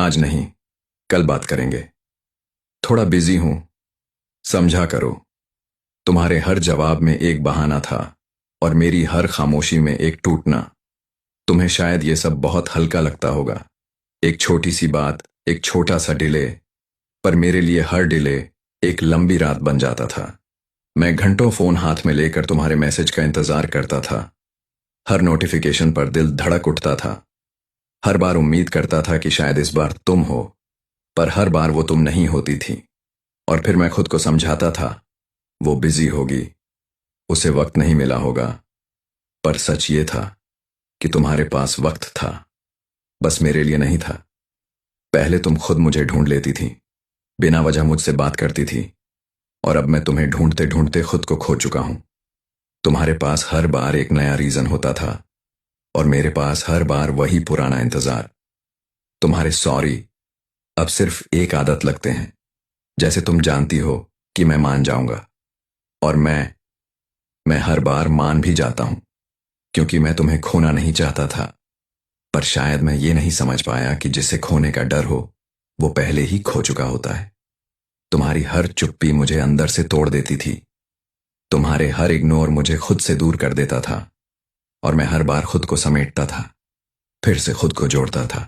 आज नहीं, कल बात करेंगे। थोड़ा बिजी हूं, समझा करो। तुम्हारे हर जवाब में एक बहाना था और मेरी हर खामोशी में एक टूटना। तुम्हें शायद ये सब बहुत हल्का लगता होगा, एक छोटी सी बात, एक छोटा सा डिले। पर मेरे लिए हर डिले एक लंबी रात बन जाता था। मैं घंटों फोन हाथ में लेकर तुम्हारे मैसेज का इंतजार करता था। हर नोटिफिकेशन पर दिल धड़क उठता था। हर बार उम्मीद करता था कि शायद इस बार तुम हो, पर हर बार वो तुम नहीं होती थी। और फिर मैं खुद को समझाता था, वो बिजी होगी, उसे वक्त नहीं मिला होगा। पर सच ये था कि तुम्हारे पास वक्त था, बस मेरे लिए नहीं था। पहले तुम खुद मुझे ढूंढ लेती थी, बिना वजह मुझसे बात करती थी, और अब मैं तुम्हें ढूंढते ढूंढते खुद को खो चुका हूं। तुम्हारे पास हर बार एक नया रीजन होता था और मेरे पास हर बार वही पुराना इंतजार। तुम्हारे सॉरी अब सिर्फ एक आदत लगते हैं, जैसे तुम जानती हो कि मैं मान जाऊंगा। और मैं हर बार मान भी जाता हूं, क्योंकि मैं तुम्हें खोना नहीं चाहता था। पर शायद मैं ये नहीं समझ पाया कि जिसे खोने का डर हो वो पहले ही खो चुका होता है। तुम्हारी हर चुप्पी मुझे अंदर से तोड़ देती थी। तुम्हारे हर इग्नोर मुझे खुद से दूर कर देता था, और मैं हर बार खुद को समेटता था, फिर से खुद को जोड़ता था।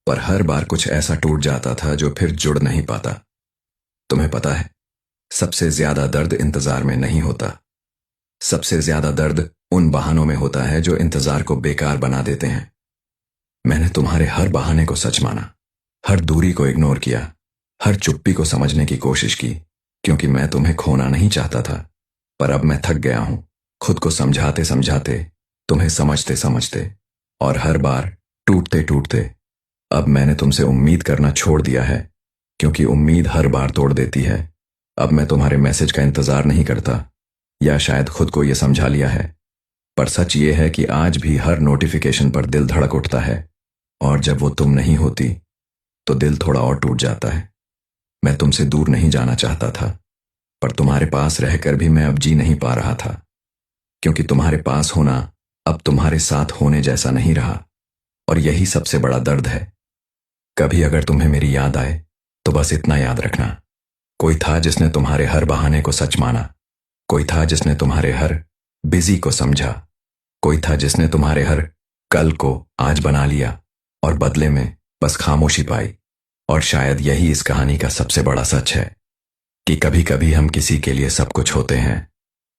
पर हर बार कुछ ऐसा टूट जाता था जो फिर जुड़ नहीं पाता। तुम्हें पता है, सबसे ज्यादा दर्द इंतजार में नहीं होता। सबसे ज्यादा दर्द उन बहानों में होता है जो इंतजार को बेकार बना देते हैं। मैंने तुम्हारे हर बहाने को सच माना, हर दूरी को इग्नोर किया, हर चुप्पी को समझने की कोशिश की, क्योंकि मैं तुम्हें खोना नहीं चाहता था। पर अब मैं थक गया हूं, खुद को समझाते समझाते, तुम्हें समझते समझते, और हर बार टूटते टूटते। अब मैंने तुमसे उम्मीद करना छोड़ दिया है, क्योंकि उम्मीद हर बार तोड़ देती है। अब मैं तुम्हारे मैसेज का इंतजार नहीं करता, या शायद खुद को यह समझा लिया है। पर सच ये है कि आज भी हर नोटिफिकेशन पर दिल धड़क उठता है, और जब वो तुम नहीं होती तो दिल थोड़ा और टूट जाता है। मैं तुमसे दूर नहीं जाना चाहता था, पर तुम्हारे पास रहकर भी मैं अब जी नहीं पा रहा था, क्योंकि तुम्हारे पास होना अब तुम्हारे साथ होने जैसा नहीं रहा। और यही सबसे बड़ा दर्द है। कभी अगर तुम्हें मेरी याद आए तो बस इतना याद रखना, कोई था जिसने तुम्हारे हर बहाने को सच माना। कोई था जिसने तुम्हारे हर बिजी को समझा। कोई था जिसने तुम्हारे हर कल को आज बना लिया, और बदले में बस खामोशी पाई। और शायद यही इस कहानी का सबसे बड़ा सच है, कि कभी कभी हम किसी के लिए सब कुछ होते हैं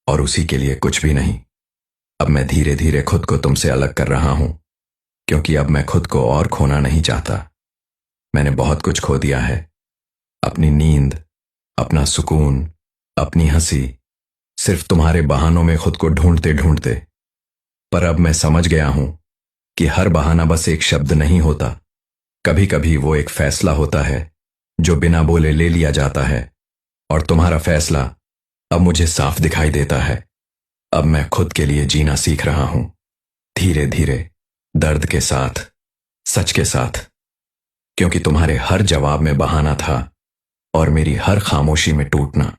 और उसी के लिए कुछ भी नहीं। अब मैं धीरे धीरे खुद को तुमसे अलग कर रहा हूं, क्योंकि अब मैं खुद को और खोना नहीं चाहता। मैंने बहुत कुछ खो दिया है, अपनी नींद, अपना सुकून, अपनी हंसी, सिर्फ तुम्हारे बहानों में खुद को ढूंढते ढूंढते। पर अब मैं समझ गया हूं कि हर बहाना बस एक शब्द नहीं होता। कभी कभी वो एक फैसला होता है जो बिना बोले ले लिया जाता है। और तुम्हारा फैसला अब मुझे साफ दिखाई देता है। अब मैं खुद के लिए जीना सीख रहा हूं, धीरे धीरे, दर्द के साथ, सच के साथ। क्योंकि तुम्हारे हर जवाब में बहाना था और मेरी हर खामोशी में टूटना।